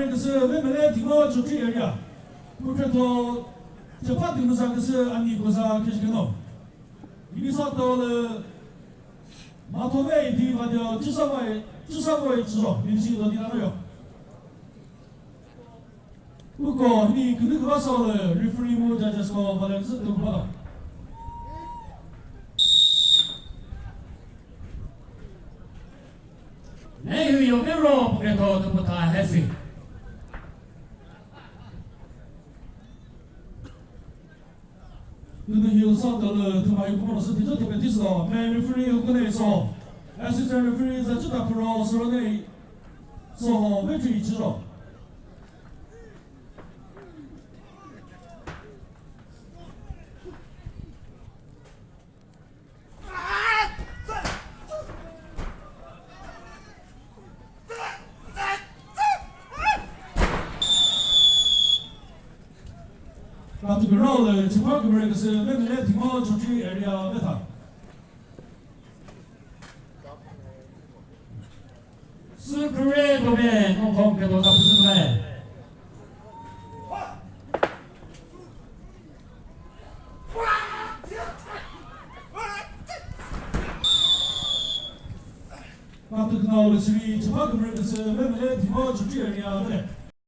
그래 그래서 왜말에 디고 저기 여기야. 그래도 저 파트는 상에서 아니 고사 계시거든. 이리서 또 마토베 디바죠. 지사과에 지로 민식이 어디나요? 그거 이 그거 가서 리프리 모자져서 말해서 또 봐. 네,有没有不给头都不谈还是？ 그는 희우선들을 그마이 구멍으로서 디저트 벤티스도 맨 리프리 후근에서 에시전 리프리에서 주다 프로 서로네 소호 매주 이치로 라트 그로를 지파 그브레이크스 맨날 디모 조지 에리아 메타 스크레 도메 농공 개도 잡으시네. 라트 그로를 지파 그브레이크스 맨날 디모 조지 에리아 메타